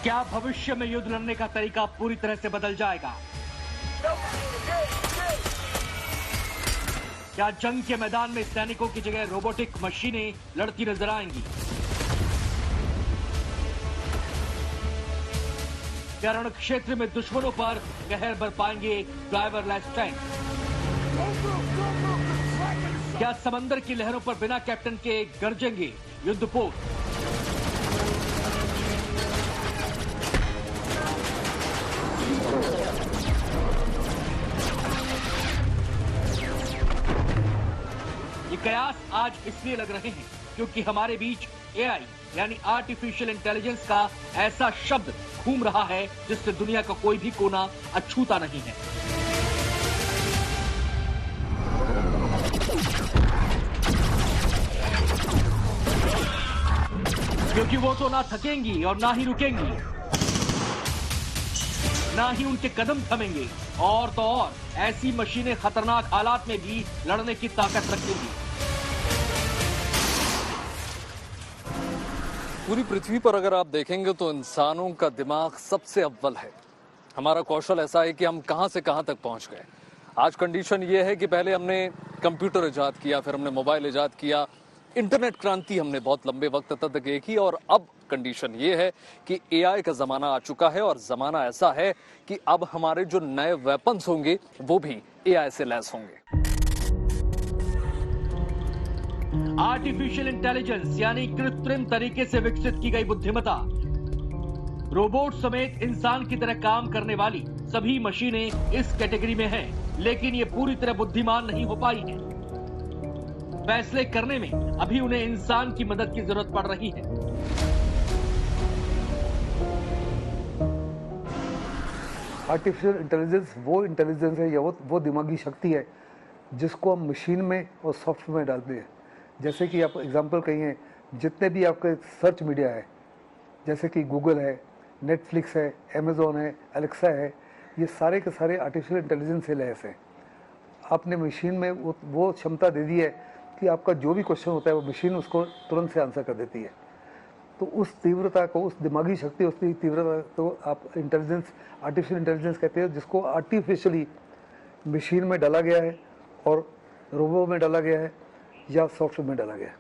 क्या भविष्य में युद्ध लड़ने का तरीका पूरी तरह से बदल जाएगा? क्या जंग के मैदान में सैनिकों की जगह रोबोटिक मशीनें लड़ती नजर आएंगी? क्या रण क्षेत्र में दुश्मनों पर कहर बर पाएंगे ड्राइवरलेस टैंक? क्या समंदर की लहरों पर बिना कैप्टन के गरजेंगे युद्धपोत? ये कयास आज इसलिए लग रहे हैं क्योंकि हमारे बीच एआई यानी आर्टिफिशियल इंटेलिजेंस का ऐसा शब्द घूम रहा है जिससे दुनिया का कोई भी कोना अछूता नहीं है। क्योंकि वो तो ना थकेंगी और ना ही रुकेंगी, ना ही उनके कदम थमेंगे, और तो और ऐसी मशीनें खतरनाक हालात में भी लड़ने की ताकत रखेंगी। पूरी पृथ्वी पर अगर आप देखेंगे तो इंसानों का दिमाग सबसे अव्वल है। हमारा कौशल ऐसा है कि हम कहां से कहां तक पहुंच गए। आज कंडीशन ये है कि पहले हमने कंप्यूटर इजाद किया, फिर हमने मोबाइल इजाद किया, इंटरनेट क्रांति हमने बहुत लंबे वक्त तक देखी, और अब कंडीशन ये है कि एआई का जमाना आ चुका है। और जमाना ऐसा है कि अब हमारे जो नए वेपन्स होंगे वो भी एआई से लैस होंगे। आर्टिफिशियल इंटेलिजेंस यानी कृत्रिम तरीके से विकसित की गई बुद्धिमत्ता, रोबोट समेत इंसान की तरह काम करने वाली सभी मशीनें इस कैटेगरी में हैं, लेकिन ये पूरी तरह बुद्धिमान नहीं हो पाई हैं। फैसले करने में अभी उन्हें इंसान की मदद की जरूरत पड़ रही है। आर्टिफिशियल इंटेलिजेंस वो इंटेलिजेंस है या वो दिमागी शक्ति है जिसको हम मशीन में और सॉफ्टवेयर में डालते हैं। जैसे कि आप एग्जांपल कहिए, जितने भी आपके सर्च मीडिया है, जैसे कि गूगल है, नेटफ्लिक्स है, अमेज़ॉन है, एलेक्सा है, ये सारे के सारे आर्टिफिशियल इंटेलिजेंस से लैस हैं। आपने मशीन में वो क्षमता दे दी है कि आपका जो भी क्वेश्चन होता है वो मशीन उसको तुरंत से आंसर कर देती है। तो उस तीव्रता को, उस दिमागी शक्ति, उसकी तीव्रता को आप इंटेलिजेंस, आर्टिफिशियल इंटेलिजेंस कहते हैं, जिसको आर्टिफिशियली मशीन में डाला गया है और रोबो में डाला गया है या सॉफ्टवेयर में डाला गया है।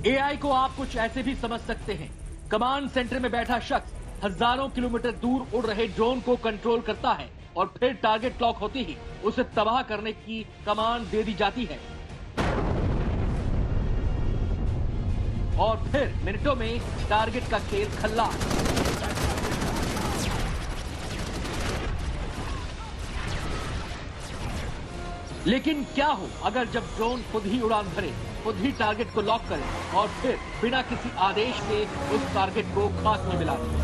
एआई को आप कुछ ऐसे भी समझ सकते हैं। कमांड सेंटर में बैठा शख्स हजारों किलोमीटर दूर उड़ रहे ड्रोन को कंट्रोल करता है और फिर टारगेट लॉक होते ही उसे तबाह करने की कमांड दे दी जाती है, और फिर मिनटों में टारगेट का खेल खल्लास। लेकिन क्या हो अगर जब ड्रोन खुद ही उड़ान भरे, खुद ही टारगेट को लॉक करे और फिर बिना किसी आदेश के उस टारगेट को खाक में मिला दे?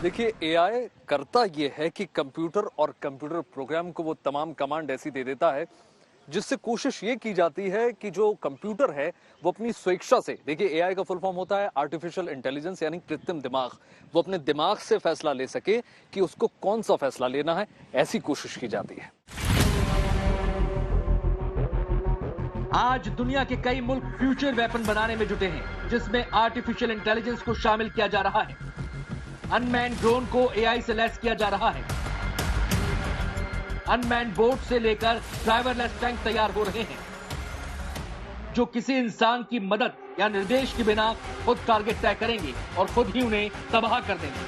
देखिए, एआई करता ये है कि कंप्यूटर और कंप्यूटर प्रोग्राम को वो तमाम कमांड ऐसी दे देता है जिससे कोशिश ये की जाती है कि जो कंप्यूटर है वो अपनी स्वेच्छा से, देखिए एआई का फुल फॉर्म होता है आर्टिफिशियल इंटेलिजेंस यानी कृत्रिम दिमाग, वो अपने दिमाग से फैसला ले सके कि उसको कौन सा फैसला लेना है, ऐसी कोशिश की जाती है। आज दुनिया के कई मुल्क फ्यूचर वेपन बनाने में जुटे हैं जिसमें आर्टिफिशियल इंटेलिजेंस को शामिल किया जा रहा है। अनमैन ड्रोन को एआई से लैस किया जा रहा है। अनमैन बोट से लेकर ड्राइवरलेस टैंक तैयार हो रहे हैं जो किसी इंसान की मदद या निर्देश के बिना खुद टारगेट तय करेंगे और खुद ही उन्हें तबाह कर देंगे।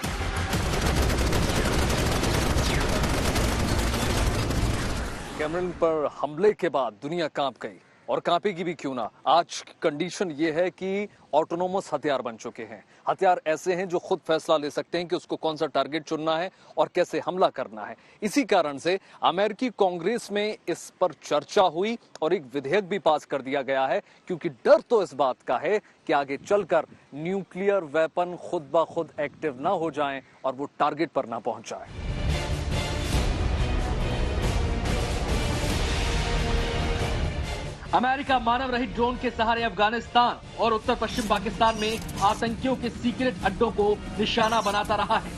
कैमरन पर हमले के बाद दुनिया कांप गई, और कांपेगी भी क्यों ना। आज की कंडीशन ये है कि ऑटोनोमस हथियार बन चुके हैं। हथियार ऐसे हैं जो खुद फैसला ले सकते हैं कि उसको कौन सा टारगेट चुनना है और कैसे हमला करना है। इसी कारण से अमेरिकी कांग्रेस में इस पर चर्चा हुई और एक विधेयक भी पास कर दिया गया है, क्योंकि डर तो इस बात का है कि आगे चलकर न्यूक्लियर वेपन खुद ब खुद एक्टिव ना हो जाएं और वो टारगेट पर ना पहुंच जाए। अमेरिका मानव रहित ड्रोन के सहारे अफगानिस्तान और उत्तर पश्चिम पाकिस्तान में आतंकियों के सीक्रेट अड्डों को निशाना बनाता रहा है।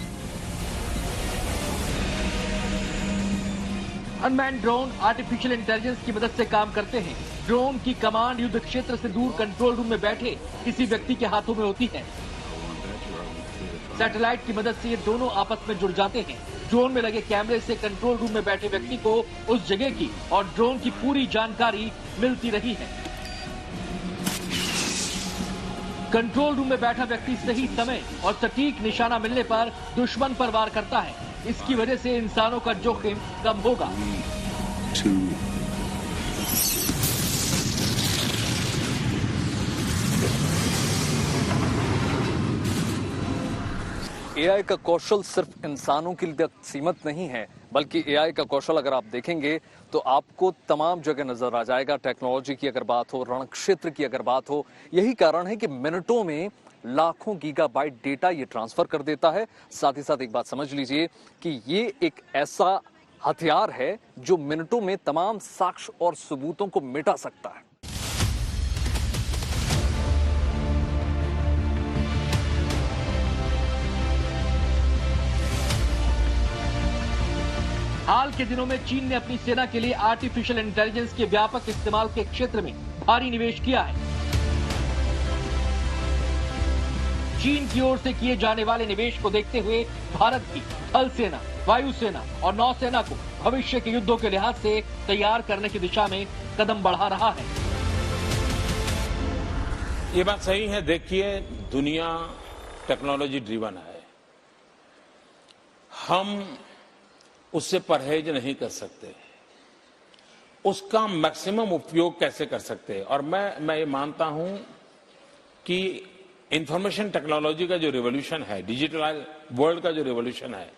अनमैन्ड ड्रोन आर्टिफिशियल इंटेलिजेंस की मदद से काम करते हैं। ड्रोन की कमांड युद्ध क्षेत्र से दूर कंट्रोल रूम में बैठे किसी व्यक्ति के हाथों में होती है। सैटेलाइट की मदद से ये दोनों आपस में जुड़ जाते हैं। ड्रोन में लगे कैमरे से कंट्रोल रूम में बैठे व्यक्ति को उस जगह की और ड्रोन की पूरी जानकारी मिलती रही है। कंट्रोल रूम में बैठा व्यक्ति सही समय और सटीक निशाना मिलने पर दुश्मन पर वार करता है। इसकी वजह से इंसानों का जोखिम कम होगा। एआई का कौशल सिर्फ इंसानों के लिए सीमित नहीं है, बल्कि एआई का कौशल अगर आप देखेंगे तो आपको तमाम जगह नजर आ जाएगा। टेक्नोलॉजी की अगर बात हो, रण क्षेत्र की अगर बात हो, यही कारण है कि मिनटों में लाखों गीगाबाइट डेटा ये ट्रांसफर कर देता है। साथ ही साथ एक बात समझ लीजिए कि ये एक ऐसा हथियार है जो मिनटों में तमाम साक्ष्य और सबूतों को मिटा सकता है। हाल के दिनों में चीन ने अपनी सेना के लिए आर्टिफिशियल इंटेलिजेंस के व्यापक इस्तेमाल के क्षेत्र में भारी निवेश किया है। चीन की ओर से किए जाने वाले निवेश को देखते हुए भारत की थल सेना, वायुसेना और नौसेना को भविष्य के युद्धों के लिहाज से तैयार करने की दिशा में कदम बढ़ा रहा है। ये बात सही है। देखिए, दुनिया टेक्नोलॉजी ड्रिवन है। हम उससे परहेज नहीं कर सकते। उसका मैक्सिमम उपयोग कैसे कर सकते हैं? और मैं ये मानता हूं कि इंफॉर्मेशन टेक्नोलॉजी का जो रिवॉल्यूशन है, डिजिटल वर्ल्ड का जो रिवॉल्यूशन है,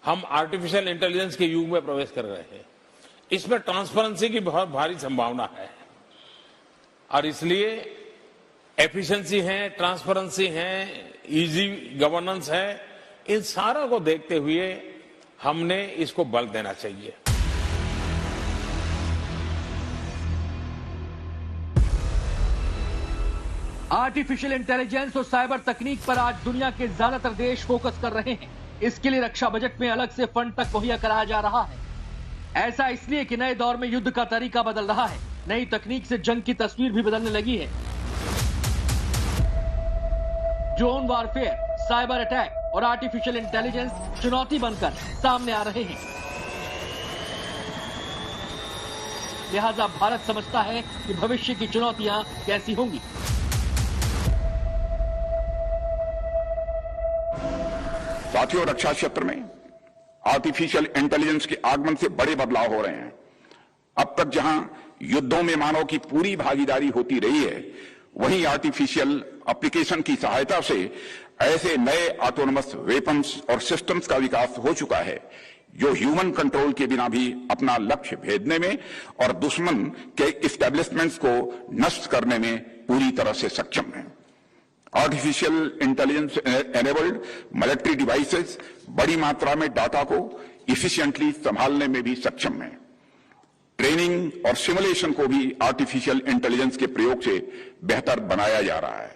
हम आर्टिफिशियल इंटेलिजेंस के युग में प्रवेश कर रहे हैं। इसमें ट्रांसपेरेंसी की बहुत भारी संभावना है और इसलिए एफिशिएंसी है, ट्रांसपेरेंसी है, इजी गवर्नेंस है, इन सारा को देखते हुए हमने इसको बल देना चाहिए। आर्टिफिशियल इंटेलिजेंस और साइबर तकनीक पर आज दुनिया के ज्यादातर देश फोकस कर रहे हैं। इसके लिए रक्षा बजट में अलग से फंड तक मुहैया कराया जा रहा है। ऐसा इसलिए कि नए दौर में युद्ध का तरीका बदल रहा है। नई तकनीक से जंग की तस्वीर भी बदलने लगी है। ड्रोन वॉरफेयर, साइबर अटैक और आर्टिफिशियल इंटेलिजेंस चुनौती बनकर सामने आ रहे हैं। लिहाजा भारत समझता है कि भविष्य की चुनौतियां कैसी होंगी। साथियों, रक्षा क्षेत्र में आर्टिफिशियल इंटेलिजेंस के आगमन से बड़े बदलाव हो रहे हैं। अब तक जहां युद्धों में मानव की पूरी भागीदारी होती रही है, वहीं आर्टिफिशियल एप्लीकेशन की सहायता से ऐसे नए ऑटोनमस वेपन्स और सिस्टम्स का विकास हो चुका है जो ह्यूमन कंट्रोल के बिना भी अपना लक्ष्य भेदने में और दुश्मन के इस्टेब्लिशमेंट्स को नष्ट करने में पूरी तरह से सक्षम है। Artificial intelligence enabled military devices बड़ी मात्रा में डाटा को इफिशिएंटली संभालने में भी सक्षम है। ट्रेनिंग और सिमुलेशन को भी आर्टिफिशियल इंटेलिजेंस के प्रयोग से बेहतर बनाया जा रहा है।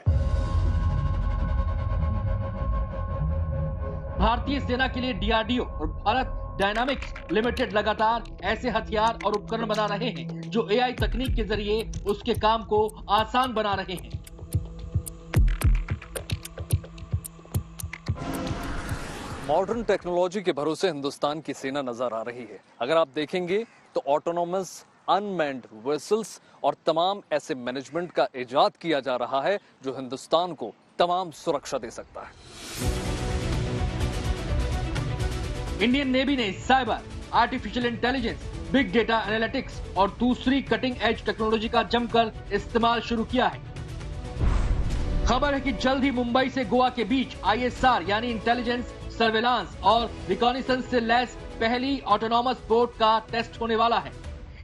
भारतीय सेना के लिए डीआरडीओ और भारत डायनामिक्स लिमिटेड लगातार ऐसे हथियार और उपकरण बना रहे हैं जो एआई तकनीक के जरिए उसके काम को आसान बना रहे हैं। मॉडर्न टेक्नोलॉजी के भरोसे हिंदुस्तान की सेना नजर आ रही है। अगर आप देखेंगे तो ऑटोनोमस अनमैन्ड वेसल्स और तमाम ऐसे मैनेजमेंट का इजाद किया जा रहा है जो हिंदुस्तान को तमाम सुरक्षा दे सकता है। इंडियन नेवी ने cyber, artificial intelligence, big data analytics और दूसरी कटिंग एज टेक्नोलॉजी का जमकर इस्तेमाल शुरू किया है। खबर है कि जल्द ही मुंबई से गोवा के बीच ISR यानी इंटेलिजेंस, सर्वेलांस और रिकॉनिसेंस से लैस पहली ऑटोनॉमस बोट का टेस्ट होने वाला है।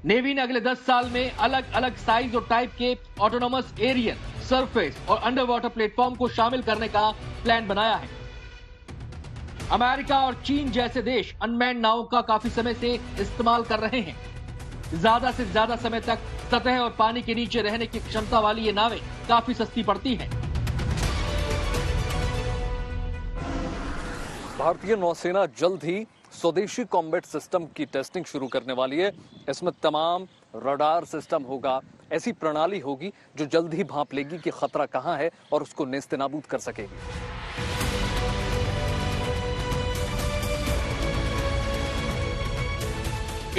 नेवी ने अगले 10 साल में अलग अलग साइज और टाइप के ऑटोनॉमस एरियल, सरफेस और अंडर वाटर प्लेटफॉर्म को शामिल करने का प्लान बनाया है। अमेरिका और चीन जैसे देश अनमैन्ड नावों का काफी समय से इस्तेमाल कर रहे हैं। ज्यादा से ज्यादा समय तक सतह और पानी के नीचे रहने की क्षमता वाली ये नावें काफी सस्ती पड़ती हैं। भारतीय नौसेना जल्द ही स्वदेशी कॉम्बैट सिस्टम की टेस्टिंग शुरू करने वाली है। इसमें तमाम रडार सिस्टम होगा, ऐसी प्रणाली होगी जो जल्द ही भांप लेगी कि खतरा कहां है और उसको नेस्तनाबूद कर सकेगी।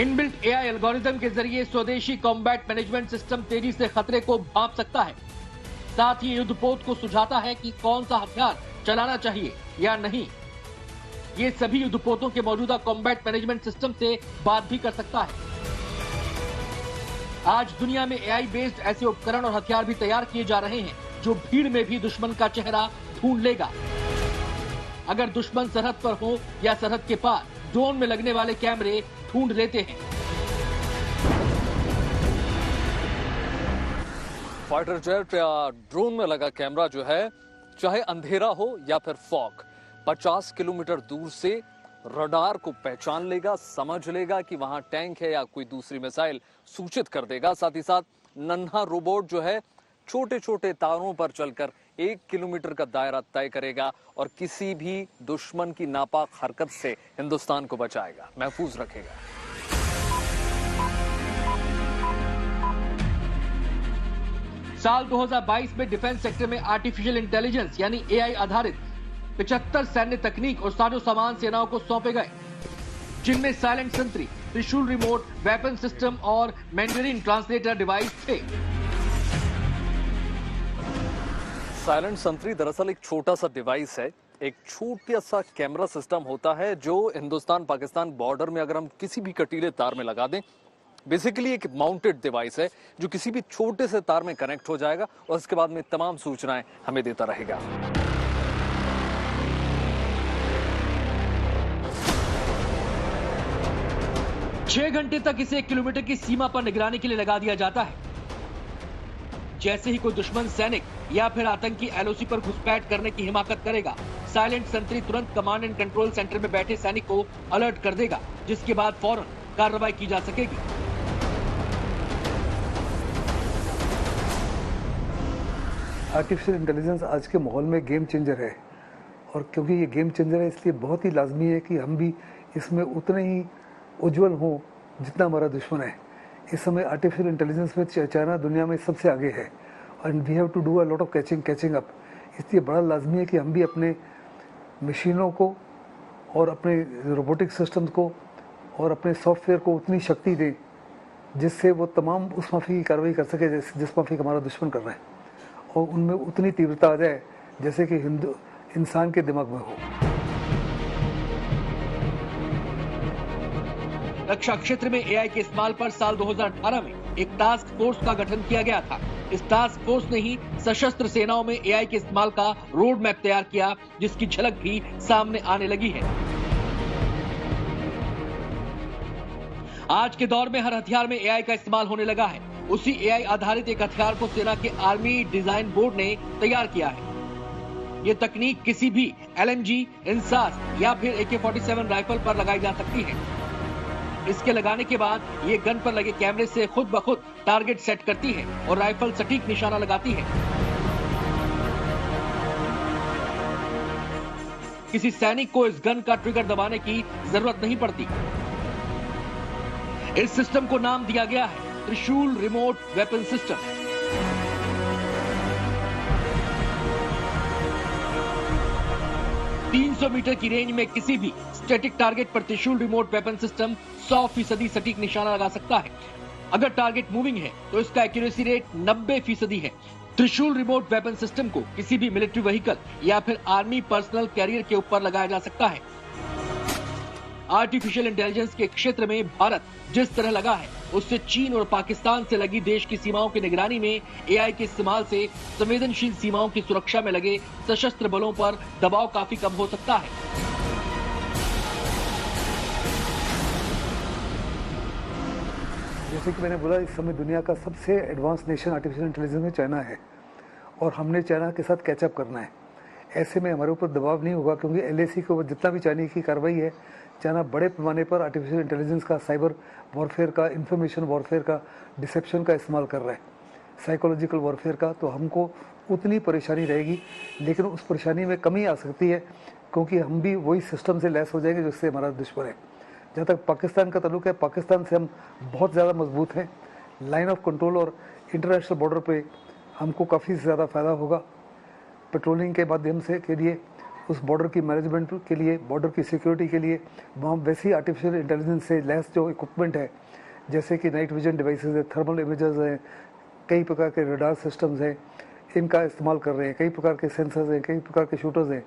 इनबिल्ट एआई एल्गोरिथम के जरिए स्वदेशी कॉम्बैट मैनेजमेंट सिस्टम तेजी से खतरे को भांप सकता है। साथ ही युद्धपोत को सुझाता है कि कौन सा हथियार चलाना चाहिए या नहीं। ये सभी युद्धपोतों के मौजूदा कॉम्बैट मैनेजमेंट सिस्टम से बात भी कर सकता है। आज दुनिया में एआई बेस्ड ऐसे उपकरण और हथियार भी तैयार किए जा रहे हैं जो भीड़ में भी दुश्मन का चेहरा ढूंढ लेगा। अगर दुश्मन सरहद पर हो या सरहद के पार, ड्रोन में लगने वाले कैमरे ढूंढ लेते हैं। फाइटर जेट या ड्रोन में लगा कैमरा जो है, चाहे अंधेरा हो या फिर फॉग, 50 किलोमीटर दूर से रडार को पहचान लेगा, समझ लेगा कि वहां टैंक है या कोई दूसरी मिसाइल सूचित कर देगा। साथ ही साथ नन्हा रोबोट जो है छोटे छोटे तारों पर चलकर 1 किलोमीटर का दायरा तय करेगा और किसी भी दुश्मन की नापाक हरकत से हिंदुस्तान को बचाएगा, महफूज रखेगा। साल 2022 में डिफेंस सेक्टर में आर्टिफिशियल इंटेलिजेंस यानी एआई आधारित 75 सैन्य तकनीक और साजो सामान सेनाओं को सौंपे गए, जिनमें साइलेंट सेंट्री, त्रिशूल रिमोट वेपन सिस्टम और मैंडरिन ट्रांसलेटर डिवाइस थे। साइलेंट सेंट्री दरअसल एक छोटा सा डिवाइस है, एक छोटा सा कैमरा सिस्टम होता है जो हिंदुस्तान पाकिस्तान बॉर्डर में अगर हम किसी भी कटीले तार में लगा दें, बेसिकली एक माउंटेड डिवाइस है जो किसी भी छोटे से तार में कनेक्ट हो जाएगा और उसके बाद में तमाम सूचनाएं हमें देता रहेगा। छह घंटे तक इसे 1 किलोमीटर की सीमा पर निगरानी के लिए लगा दिया जाता है। जैसे ही कोई दुश्मन सैनिक या फिर आतंकी एलओसी पर घुसपैठ करने की हिमाकत करेगा, साइलेंट सेंट्री तुरंत कमांड एंड कंट्रोल सेंटर में बैठे सैनिक को अलर्ट कर देगा, जिसके बाद फौरन कार्रवाई की जा सकेगी। आर्टिफिशियल इंटेलिजेंस आज के माहौल में गेम चेंजर है, और क्योंकि ये गेम चेंजर है इसलिए बहुत ही लाजमी है कि हम भी इसमें उतने ही उज्जवल हों जितना हमारा दुश्मन है। इस समय आर्टिफिशियल इंटेलिजेंस में चाइना दुनिया में सबसे आगे है और we have to do a lot of catching up. इसलिए बड़ा लाजमी है कि हम भी अपने मशीनों को और अपने रोबोटिक सिस्टम्स को और अपने सॉफ्टवेयर को उतनी शक्ति दें जिससे वो तमाम उस माफी की कार्रवाई कर सके जिस माफी का हमारा दुश्मन कर रहा है, और उनमें उतनी तीव्रता आ जाए जैसे कि इंसान के दिमाग में हो। रक्षा क्षेत्र में एआई के इस्तेमाल पर साल 2018 में एक टास्क फोर्स का गठन किया गया था। इस टास्क फोर्स ने ही सशस्त्र सेनाओं में एआई के इस्तेमाल का रोड मैप तैयार किया, जिसकी झलक भी सामने आने लगी है। आज के दौर में हर हथियार में एआई का इस्तेमाल होने लगा है। उसी एआई आधारित एक हथियार को सेना के आर्मी डिजाइन बोर्ड ने तैयार किया है। ये तकनीक किसी भी एलएमजी, इंसास या फिर AK-47 राइफल पर लगाई जा सकती है। इसके लगाने के बाद ये गन पर लगे कैमरे से खुद ब खुद टारगेट सेट करती है और राइफल सटीक निशाना लगाती है। किसी सैनिक को इस गन का ट्रिगर दबाने की जरूरत नहीं पड़ती। इस सिस्टम को नाम दिया गया है त्रिशूल रिमोट वेपन सिस्टम। ,300 मीटर की रेंज में किसी भी स्टैटिक टारगेट पर त्रिशूल रिमोट वेपन सिस्टम 100% सटीक निशाना लगा सकता है। अगर टारगेट मूविंग है तो इसका एक्यूरेसी रेट 90% है। त्रिशूल रिमोट वेपन सिस्टम को किसी भी मिलिट्री व्हीकल या फिर आर्मी पर्सनल कैरियर के ऊपर लगाया जा सकता है। आर्टिफिशियल इंटेलिजेंस के क्षेत्र में भारत जिस तरह लगा है, उससे चीन और पाकिस्तान से लगी देश की सीमाओं की निगरानी में एआई के इस्तेमाल से संवेदनशील सीमाओं की सुरक्षा में लगे सशस्त्र बलों पर दबाव काफी कम हो सकता है। जैसे कि मैंने बोला, इस समय दुनिया का सबसे एडवांस नेशन आर्टिफिशियल इंटेलिजेंस में चाइना है और हमने चाइना के साथ कैचअप करना है। ऐसे में हमारे ऊपर दबाव नहीं होगा, क्योंकि LAC के ऊपर जितना भी चाइना की कार्रवाई है, चाइना बड़े पैमाने पर आर्टिफिशियल इंटेलिजेंस का, साइबर वॉरफेयर का, इंफॉर्मेशन वॉरफेयर का, डिसेप्शन का इस्तेमाल कर रहा है, साइकोलॉजिकल वॉरफेयर का। तो हमको उतनी परेशानी रहेगी, लेकिन उस परेशानी में कमी आ सकती है, क्योंकि हम भी वही सिस्टम से लैस हो जाएंगे जिससे हमारा दुश्मन है। जहाँ तक पाकिस्तान का ताल्लुक है, पाकिस्तान से हम बहुत ज़्यादा मजबूत हैं। लाइन ऑफ कंट्रोल और इंटरनेशनल बॉर्डर पे हमको काफ़ी ज़्यादा फ़ायदा होगा। पेट्रोलिंग के माध्यम से के लिए, उस बॉर्डर की मैनेजमेंट के लिए, बॉर्डर की सिक्योरिटी के लिए वहाँ वैसी आर्टिफिशियल इंटेलिजेंस से लैस जो इक्विपमेंट है, जैसे कि नाइट विजन डिवाइसेस है, थर्मल इमेजेस हैं, कई प्रकार के रडार सिस्टम्स हैं, इनका इस्तेमाल कर रहे हैं, कई प्रकार के सेंसर्स हैं, कई प्रकार के शूटर्स हैं।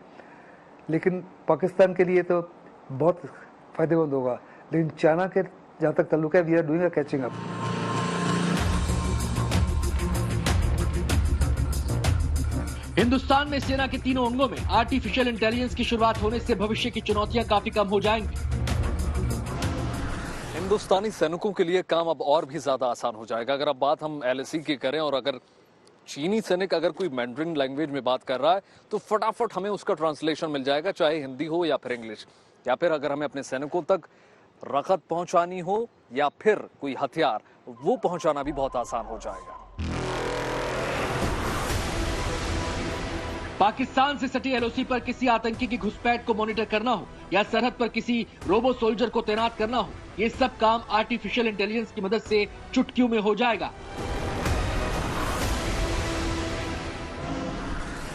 लेकिन पाकिस्तान के लिए तो बहुत फ़ायदेमंद होगा, लेकिन चाइना के जहाँ तक ताल्लुक है, we are doing a catching up. Hindustan में सेना के तीनों अंगों में आर्टिफिशियल इंटेलिजेंस की शुरुआत होने से भविष्य की चुनौतियां काफी कम हो जाएंगी। हिंदुस्तानी सैनिकों के लिए काम अब और भी ज्यादा आसान हो जाएगा। अगर अब बात हम LAC की करें, और अगर चीनी सैनिक अगर कोई मैंड्रिन लैंग्वेज में बात कर रहा है तो फटाफट हमें उसका ट्रांसलेशन मिल जाएगा, चाहे हिंदी हो या फिर इंग्लिश। या फिर अगर हमें अपने सैनिकों तक रखत पहुंचानी हो या फिर कोई हथियार, वो पहुंचाना भी बहुत आसान हो जाएगा। पाकिस्तान से सटी LOC पर किसी आतंकी की घुसपैठ को मॉनिटर करना हो या सरहद पर किसी रोबो सोल्जर को तैनात करना हो, ये सब काम आर्टिफिशियल इंटेलिजेंस की मदद से चुटकियों में हो जाएगा।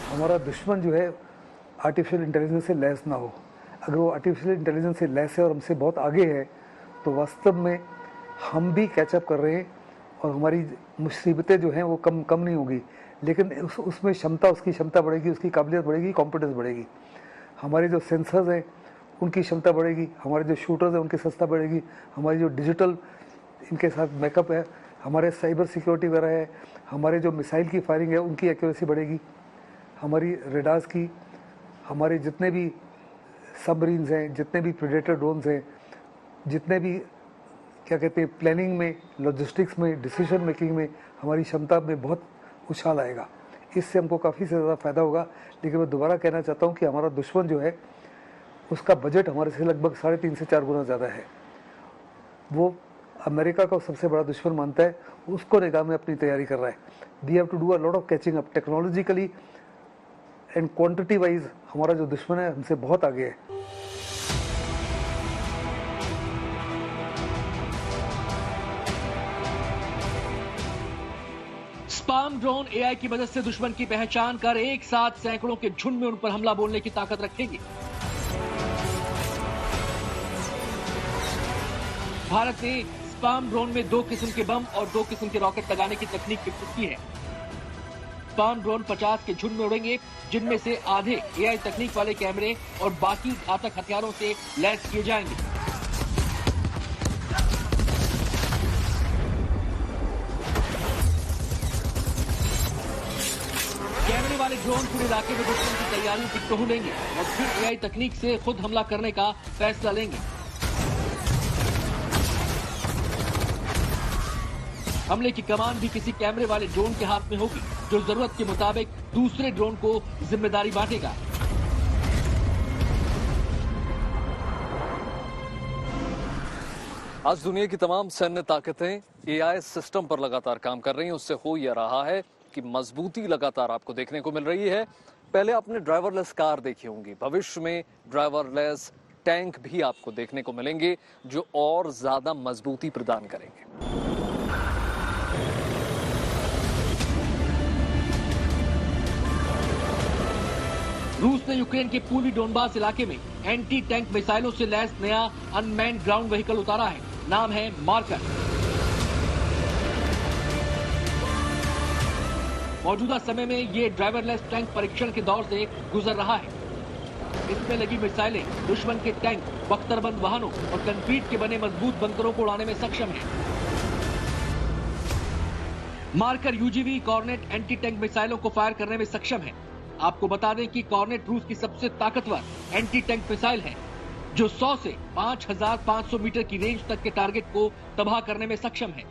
हमारा दुश्मन जो है आर्टिफिशियल इंटेलिजेंस से लैस ना हो। अगर वो आर्टिफिशियल इंटेलिजेंस से लैस है और हमसे बहुत आगे है, तो वास्तव में हम भी कैचअप कर रहे हैं और हमारी मुसीबतें जो हैं वो कम नहीं होगी, लेकिन उसमें क्षमता, उसकी क्षमता बढ़ेगी, उसकी काबिलियत बढ़ेगी, कॉम्पिटेंस बढ़ेगी। हमारे जो सेंसर्स हैं उनकी क्षमता बढ़ेगी, हमारे जो शूटर्स हैं उनकी सस्ता बढ़ेगी, हमारी जो डिजिटल इनके साथ मैकअप है, हमारे साइबर सिक्योरिटी वगैरह है, हमारे जो मिसाइल की फायरिंग है उनकी एक्यूरेसी बढ़ेगी, हमारी रेडार्स की, हमारे जितने भी सबमरीन्स हैं, जितने भी प्रेडेटर ड्रोन्स हैं, जितने भी क्या कहते हैं प्लानिंग में, लॉजिस्टिक्स में, डिसीजन मेकिंग में हमारी क्षमता में बहुत उछाल आएगा। इससे हमको काफ़ी से ज़्यादा फ़ायदा होगा। लेकिन मैं दोबारा कहना चाहता हूँ कि हमारा दुश्मन जो है उसका बजट हमारे से लगभग 3.5 से 4 गुना ज़्यादा है। वो अमेरिका का सबसे बड़ा दुश्मन मानता है, उसको निगाह में अपनी तैयारी कर रहा है। We have to do a lot of catching up technologically and quantity wise वाइज। हमारा जो दुश्मन है हमसे बहुत आगे है। स्पाम ड्रोन AI की मदद से दुश्मन की पहचान कर एक साथ सैकड़ों के झुंड में उन पर हमला बोलने की ताकत रखेंगे। भारत ने स्पाम ड्रोन में 2 किस्म के बम और 2 किस्म के रॉकेट लगाने की तकनीक विकसित की है। स्पाम ड्रोन 50 के झुंड में उड़ेंगे, जिनमें से आधे AI तकनीक वाले कैमरे और बाकी घातक हथियारों से लैस किए जाएंगे। कैमरे वाले ड्रोन पूरे इलाके में दुश्मन की तैयारियों की टोह लेंगे और फिर AI तकनीक से खुद हमला करने का फैसला लेंगे। हमले की कमान भी किसी कैमरे वाले ड्रोन के हाथ में होगी, जो जरूरत के मुताबिक दूसरे ड्रोन को जिम्मेदारी बांटेगा। आज दुनिया की तमाम सैन्य ताकतें AI सिस्टम पर लगातार काम कर रही हैं। उससे हो यह रहा है कि मजबूती लगातार आपको देखने को मिल रही है। पहले आपने ड्राइवरलेस कार देखी होंगी, भविष्य में ड्राइवरलेस टैंक भी आपको देखने को मिलेंगे, जो और ज्यादा मजबूती प्रदान करेंगे। रूस ने यूक्रेन के पूर्वी डोनबास इलाके में एंटी टैंक मिसाइलों से लैस नया अनमैन्ड ग्राउंड व्हीकल उतारा है। नाम है मार्कर। मौजूदा समय में ये ड्राइवरलेस टैंक परीक्षण के दौर से गुजर रहा है। इसमें लगी मिसाइलें दुश्मन के टैंक, बख्तरबंद वाहनों और कंक्रीट के बने मजबूत बंकरों को उड़ाने में सक्षम है। Marker UGV Kornet anti tank मिसाइलों को फायर करने में सक्षम है। आपको बता दें कि कॉर्नेट रूस की सबसे ताकतवर एंटी टैंक मिसाइल है, जो 100 से 5500 मीटर की रेंज तक के टारगेट को तबाह करने में सक्षम है।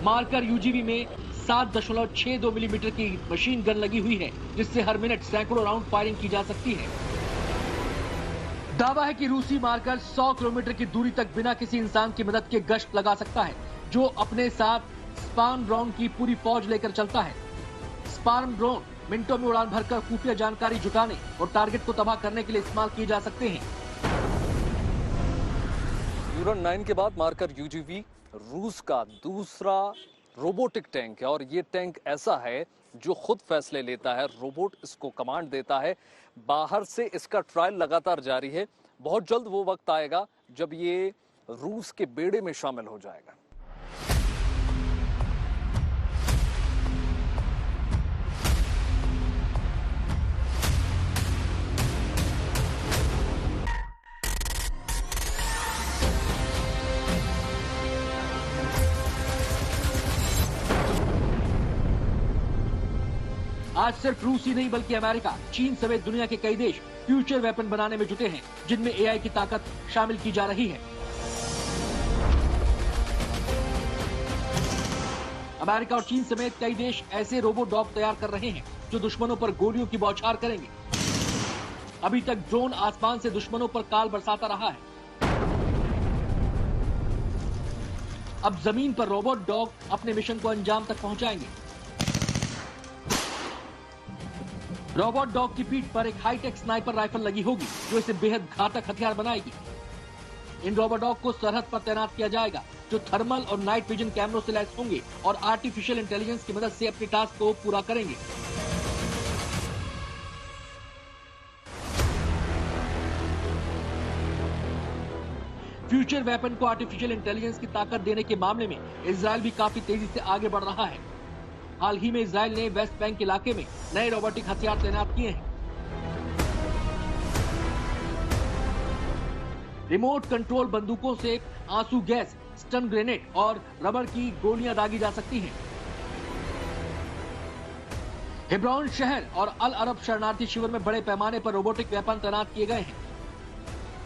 मार्कर UGV में 7.62 मिलीमीटर की मशीन गन लगी हुई है, जिससे हर मिनट सैकड़ों राउंड फायरिंग की जा सकती है। दावा है कि रूसी मार्कर 100 किलोमीटर की दूरी तक बिना किसी इंसान की मदद के गश्त लगा सकता है, जो अपने साथ स्पार्म ड्रोन की पूरी फौज लेकर चलता है। स्पार्म ड्रोन मिनटों में उड़ान भरकर खुफिया जानकारी जुटाने और टारगेट को तबाह करने के लिए इस्तेमाल किए जा सकते हैं। यूरन 9 के बाद मार्कर यूजीवी रूस का दूसरा रोबोटिक टैंक है और ये टैंक ऐसा है जो खुद फैसले लेता है, रोबोट इसको कमांड देता है। बाहर से इसका ट्रायल लगातार जारी है। बहुत जल्द वो वक्त आएगा जब ये रूस के बेड़े में शामिल हो जाएगा। आज सिर्फ रूस ही नहीं बल्कि अमेरिका, चीन समेत दुनिया के कई देश फ्यूचर वेपन बनाने में जुटे हैं, जिनमें एआई की ताकत शामिल की जा रही है। अमेरिका और चीन समेत कई देश ऐसे रोबोट डॉग तैयार कर रहे हैं जो दुश्मनों पर गोलियों की बौछार करेंगे। अभी तक ड्रोन आसमान से दुश्मनों पर काल बरसाता रहा है। अब जमीन पर रोबोट डॉग अपने मिशन को अंजाम तक पहुंचाएंगे। रोबोट डॉग की पीठ पर एक हाईटेक स्नाइपर राइफल लगी होगी, जो इसे बेहद घातक हथियार बनाएगी। इन रोबोट डॉग को सरहद पर तैनात किया जाएगा, जो थर्मल और नाइट विजन कैमरों से लैस होंगे और आर्टिफिशियल इंटेलिजेंस की मदद से अपने टास्क को पूरा करेंगे। फ्यूचर वेपन को आर्टिफिशियल इंटेलिजेंस की ताकत देने के मामले में इजराइल भी काफी तेजी से आगे बढ़ रहा है। हाल ही में इजराइल ने वेस्ट बैंक इलाके में नए रोबोटिक हथियार तैनात किए हैं। रिमोट कंट्रोल बंदूकों से आंसू गैस, स्टन ग्रेनेड और रबर की गोलियां दागी जा सकती हैं। हेब्रोन शहर और अल अरब शरणार्थी शिविर में बड़े पैमाने पर रोबोटिक वेपन तैनात किए गए हैं।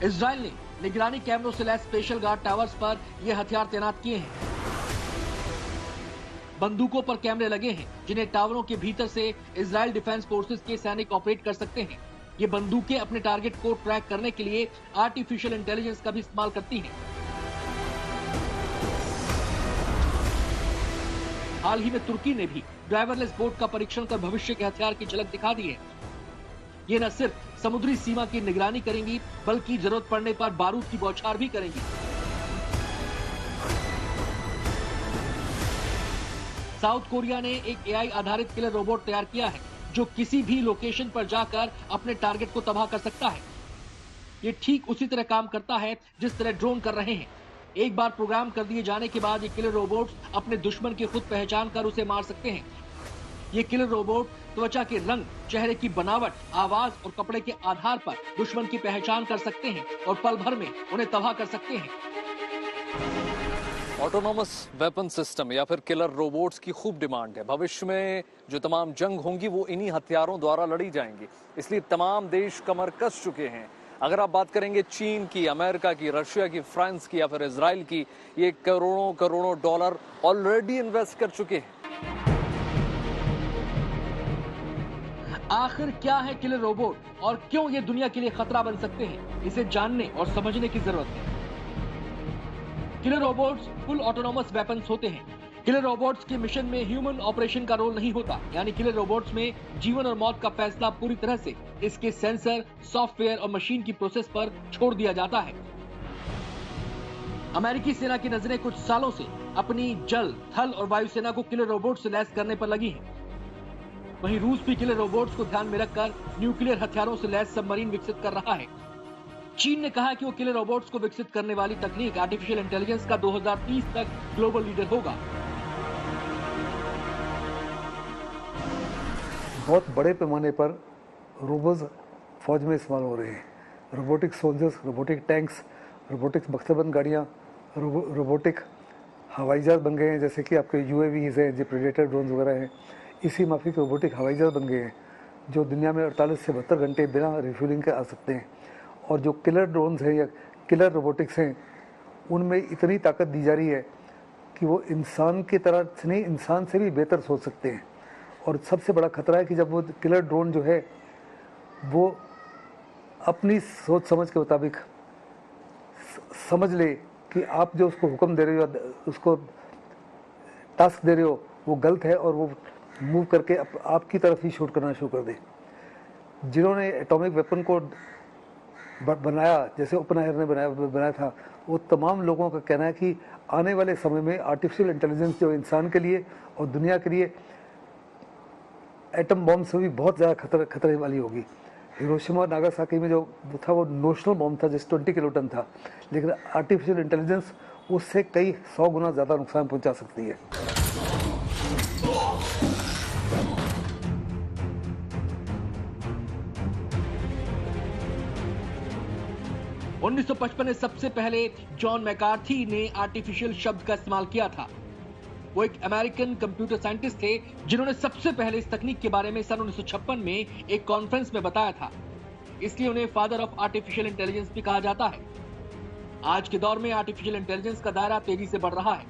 इजराइल ने निगरानी कैमरों से लैस स्पेशल गार्ड टावर्स पर यह हथियार तैनात किए हैं। बंदूकों पर कैमरे लगे हैं, जिन्हें टावरों के भीतर से इजराइल डिफेंस फोर्सेस के सैनिक ऑपरेट कर सकते हैं। ये बंदूकें अपने टारगेट को ट्रैक करने के लिए आर्टिफिशियल इंटेलिजेंस का भी इस्तेमाल करती हैं। हाल ही में तुर्की ने भी ड्राइवरलेस बोट का परीक्षण कर भविष्य के हथियार की झलक दिखा दी है। ये न सिर्फ समुद्री सीमा की निगरानी करेंगी, बल्कि जरूरत पड़ने पर बारूद की बौछार भी करेंगी। साउथ कोरिया ने एक एआई आधारित किलर रोबोट तैयार किया है, जो किसी भी लोकेशन पर जाकर अपने टारगेट को तबाह कर सकता है। ये ठीक उसी तरह काम करता है जिस तरह ड्रोन कर रहे हैं। एक बार प्रोग्राम कर दिए जाने के बाद ये किलर रोबोट्स अपने दुश्मन की खुद पहचान कर उसे मार सकते हैं। ये किलर रोबोट त्वचा के रंग, चेहरे की बनावट, आवाज और कपड़े के आधार पर दुश्मन की पहचान कर सकते हैं और पल भर में उन्हें तबाह कर सकते हैं। ऑटोनोमस वेपन सिस्टम या फिर किलर रोबोट्स की खूब डिमांड है। भविष्य में जो तमाम जंग होंगी वो इन्हीं हथियारों द्वारा लड़ी जाएंगी, इसलिए तमाम देश कमर कस चुके हैं। अगर आप बात करेंगे चीन की, अमेरिका की, रशिया की, फ्रांस की या फिर इजराइल की, ये करोड़ों करोड़ों डॉलर ऑलरेडी इन्वेस्ट कर चुके हैं। आखिर क्या है किलर रोबोट और क्यों ये दुनिया के लिए खतरा बन सकते हैं, इसे जानने और समझने की जरूरत है। Killer robots full autonomous weapons होते हैं। किलर रोबोट्स के मिशन में ह्यूमन ऑपरेशन का रोल नहीं होता, यानी किलर रोबोट्स में जीवन और मौत का फैसला पूरी तरह से इसके सेंसर, सॉफ्टवेयर और मशीन की प्रोसेस पर छोड़ दिया जाता है। अमेरिकी सेना की नजरें कुछ सालों से अपनी जल, थल और वायुसेना को किलर रोबोट से लैस करने पर लगी हैं। वहीं रूस भी किलर रोबोट्स को ध्यान में रखकर न्यूक्लियर हथियारों से लैस सबमरीन विकसित कर रहा है। चीन ने कहा कि वो किलर रोबोट्स को विकसित करने वाली तकनीक आर्टिफिशियल इंटेलिजेंस का 2030 तक ग्लोबल लीडर होगा। बहुत बड़े पैमाने पर रोबोट्स फौज में इस्तेमाल हो रहे हैं। Robotic soldiers, robotic tanks, robotic बख्तरबंद गाड़ियाँ, रोबोटिक हवाई जहाज बन गए हैं, जैसे कि आपके UAVs हैं, जो प्रेडेटर ड्रोन वगैरह हैं। इसी माफिक रोबोटिक हवाई जहाज बन गए हैं जो दुनिया में 48 से 72 घंटे बिना रिफ्यूलिंग के आ सकते हैं। और जो किलर ड्रोन्स हैं या किलर रोबोटिक्स हैं, उनमें इतनी ताकत दी जा रही है कि वो इंसान की तरह से नहीं, इंसान से भी बेहतर सोच सकते हैं। और सबसे बड़ा खतरा है कि जब वो किलर ड्रोन जो है वो अपनी सोच समझ के मुताबिक समझ ले कि आप जो उसको हुक्म दे रहे हो, उसको टास्क दे रहे हो, वो गलत है, और वो मूव करके आपकी तरफ ही शूट करना शुरू कर दे। जिन्होंने एटॉमिक वेपन को बनाया, जैसे ओपेनहाइमर ने बनाया था, वो तमाम लोगों का कहना है कि आने वाले समय में आर्टिफिशियल इंटेलिजेंस जो इंसान के लिए और दुनिया के लिए एटम बॉम्ब से भी बहुत ज़्यादा खतरे वाली होगी। हिरोशिमा और नागासाकी में जो था वो नोशनल बॉम्ब था, जिस 20 किलोटन था, लेकिन आर्टिफिशियल इंटेलिजेंस उससे कई 100 गुना ज़्यादा नुकसान पहुंचा सकती है। उन्नीस 1955 में सबसे पहले जॉन मैकार्थी ने आर्टिफिशियल शब्द का इस्तेमाल किया था। वो एक अमेरिकन कंप्यूटर साइंटिस्ट थे जिन्होंने सबसे पहले इस तकनीक के बारे में सन 1956 में एक कॉन्फ्रेंस में बताया था। इसलिए उन्हें फादर ऑफ आर्टिफिशियल इंटेलिजेंस भी कहा जाता है। आज के दौर में आर्टिफिशियल इंटेलिजेंस का दायरा तेजी से बढ़ रहा है।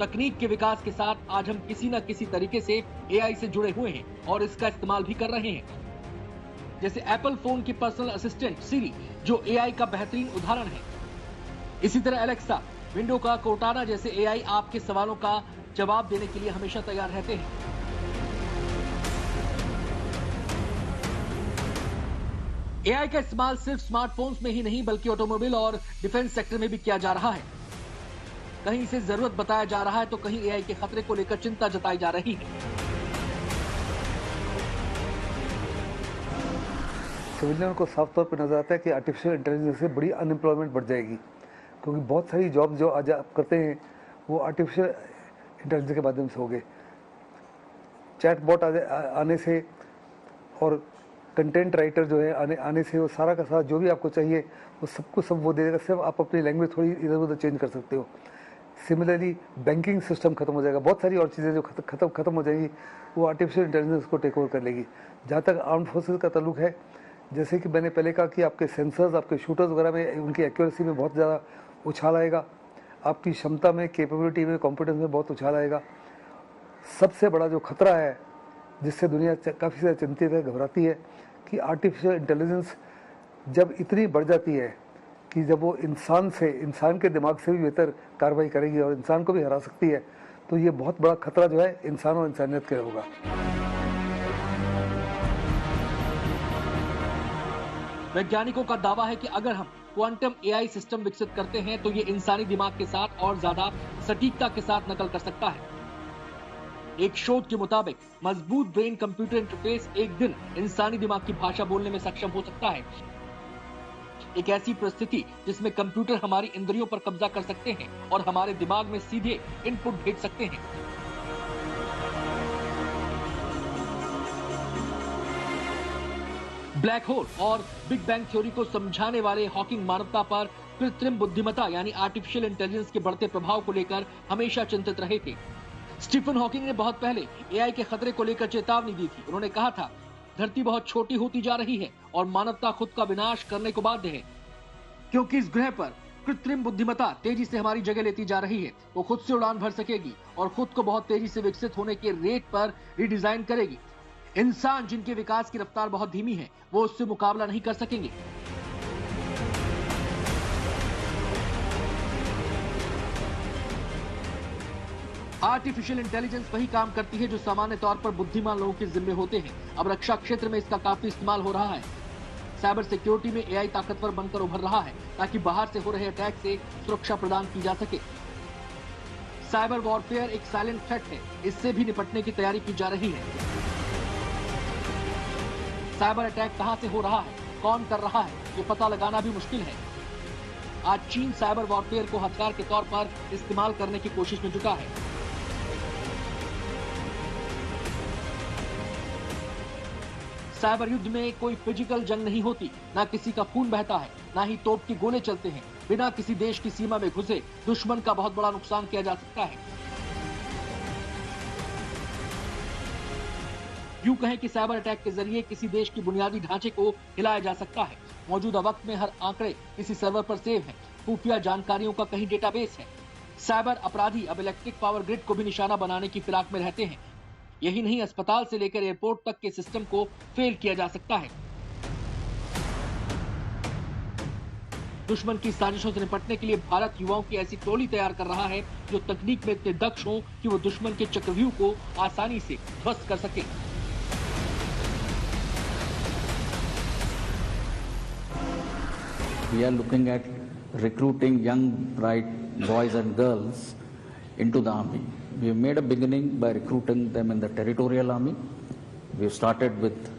तकनीक के विकास के साथ आज हम किसी न किसी तरीके से एआई से जुड़े हुए हैं और इसका इस्तेमाल भी कर रहे हैं। जैसे एप्पल फोन की पर्सनल असिस्टेंट सिरी, जो एआई का बेहतरीन उदाहरण है। इसी तरह एलेक्सा, विंडो का कोर्टाना जैसे एआई आपके सवालों का जवाब देने के लिए हमेशा तैयार रहते हैं। एआई का इस्तेमाल सिर्फ स्मार्टफोन्स में ही नहीं बल्कि ऑटोमोबाइल और डिफेंस सेक्टर में भी किया जा रहा है। कहीं इसे जरूरत बताया जा रहा है तो कहीं एआई के खतरे को लेकर चिंता जताई जा रही है। सिविलियन को साफ तौर पर नजर आता है कि आर्टिफिशियल इंटेलिजेंस से बड़ी अनएम्प्लॉयमेंट बढ़ जाएगी, क्योंकि बहुत सारी जॉब जो आज आप करते हैं वो आर्टिफिशियल इंटेलिजेंस के माध्यम से हो गए। चैटबॉट आने से और कंटेंट राइटर जो है आने से वो सारा का सारा जो भी आपको चाहिए वो सबको सब वो दे देगा, सिर्फ आप अपनी लैंग्वेज थोड़ी इधर उधर चेंज कर सकते हो। सिमिलरली बैंकिंग सिस्टम खत्म हो जाएगा, बहुत सारी और चीज़ें जो खत्म हो जाएंगी वो आर्टिफिशियल इंटेलिजेंस को टेक ओवर कर लेगी। जहाँ तक आर्म्ड फोर्सेज का ताल्लुक है, जैसे कि मैंने पहले कहा कि आपके सेंसर्स, आपके शूटर्स वगैरह में उनकी एक्यूरेसी में बहुत ज़्यादा उछाल आएगा, आपकी क्षमता में, कैपेबिलिटी में, कॉम्पिटेंस में बहुत उछाल आएगा। सबसे बड़ा जो खतरा है जिससे दुनिया काफ़ी ज़्यादा चिंतित है, घबराती है, कि आर्टिफिशियल इंटेलिजेंस जब इतनी बढ़ जाती है कि जब वो इंसान के दिमाग से भी बेहतर कार्रवाई करेगी और इंसान को भी हरा सकती है, तो ये बहुत बड़ा खतरा जो है इंसान और इंसानियत के होगा। वैज्ञानिकों का दावा है कि अगर हम क्वांटम एआई सिस्टम विकसित करते हैं तो ये इंसानी दिमाग के साथ और ज्यादा सटीकता के साथ नकल कर सकता है। एक शोध के मुताबिक मजबूत ब्रेन कंप्यूटर इंटरफेस एक दिन इंसानी दिमाग की भाषा बोलने में सक्षम हो सकता है। एक ऐसी परिस्थिति जिसमें कंप्यूटर हमारी इंद्रियों पर कब्जा कर सकते हैं और हमारे दिमाग में सीधे इनपुट भेज सकते हैं। ब्लैक होल और बिग बैंग थ्योरी को समझाने वाले हॉकिंग मानवता पर कृत्रिम बुद्धिमत्ता यानी आर्टिफिशियल इंटेलिजेंस के बढ़ते प्रभाव को लेकर हमेशा चिंतित रहे थे। स्टीफन हॉकिंग ने बहुत पहले एआई के खतरे को लेकर चेतावनी दी थी। उन्होंने कहा था, धरती बहुत छोटी होती जा रही है और मानवता खुद का विनाश करने को बाध्य है, क्योंकि इस ग्रह पर कृत्रिम बुद्धिमत्ता तेजी से हमारी जगह लेती जा रही है। वो खुद से उड़ान भर सकेगी और खुद को बहुत तेजी से विकसित होने के रेट पर रिडिजाइन करेगी। इंसान जिनके विकास की रफ्तार बहुत धीमी है वो उससे मुकाबला नहीं कर सकेंगे। आर्टिफिशियल इंटेलिजेंस वही काम करती है जो सामान्य तौर पर बुद्धिमान लोगों के जिम्मे होते हैं। अब रक्षा क्षेत्र में इसका काफी इस्तेमाल हो रहा है। साइबर सिक्योरिटी में एआई ताकतवर बनकर उभर रहा है ताकि बाहर से हो रहे अटैक से सुरक्षा प्रदान की जा सके। साइबर वॉरफेयर एक साइलेंट थ्रेट है, इससे भी निपटने की तैयारी की जा रही है। साइबर अटैक कहां से हो रहा है, कौन कर रहा है, ये पता लगाना भी मुश्किल है। आज चीन साइबर वॉरफेयर को हथियार के तौर पर इस्तेमाल करने की कोशिश में जुटा है। साइबर युद्ध में कोई फिजिकल जंग नहीं होती, ना किसी का खून बहता है, ना ही तोप के गोले चलते हैं। बिना किसी देश की सीमा में घुसे दुश्मन का बहुत बड़ा नुकसान किया जा सकता है। यूं कहें कि साइबर अटैक के जरिए किसी देश की बुनियादी ढांचे को हिलाया जा सकता है। मौजूदा वक्त में हर आंकड़े किसी सर्वर पर सेव है, खुफिया जानकारियों का कहीं डेटाबेस है। साइबर अपराधी अब इलेक्ट्रिक पावर ग्रिड को भी निशाना बनाने की फिराक में रहते हैं। यही नहीं, अस्पताल से लेकर एयरपोर्ट तक के सिस्टम को फेल किया जा सकता है। दुश्मन की साजिशों से निपटने के लिए भारत युवाओं की ऐसी टोली तैयार कर रहा है जो तकनीक में इतने दक्ष हों कि वो दुश्मन के चक्रव्यूह को आसानी से ध्वस्त कर सके। We are looking at recruiting young, bright boys and girls into the army. We have made a beginning by recruiting them in the territorial army. We have started with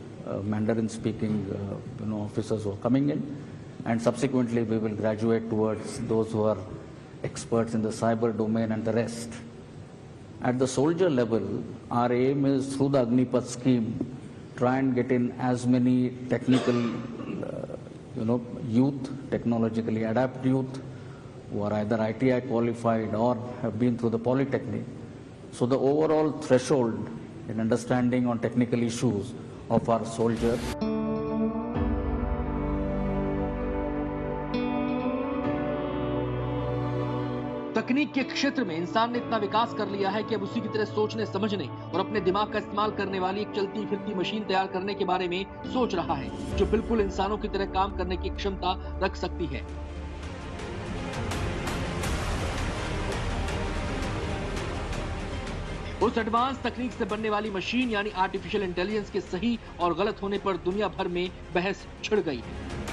Mandarin-speaking officers who are coming in, and subsequently we will graduate towards those who are experts in the cyber domain and the rest. At the soldier level, our aim is through the Agnipath scheme, try and get in as many technical youth, technologically adept youth, who are either ITI qualified or have been through the Polytechnic. So the overall threshold in understanding on technical issues of our soldiers. तकनीक के क्षेत्र में इंसान ने इतना विकास कर लिया है कि अब उसी की तरह सोचने, समझने और अपने दिमाग का इस्तेमाल करने वाली एक चलती फिरती मशीन तैयार करने के बारे में सोच रहा है, जो बिल्कुल इंसानों की तरह काम करने की क्षमता रख सकती है। उस एडवांस तकनीक से बनने वाली मशीन यानी आर्टिफिशियल इंटेलिजेंस के सही और गलत होने पर दुनिया भर में बहस छिड़ गई है।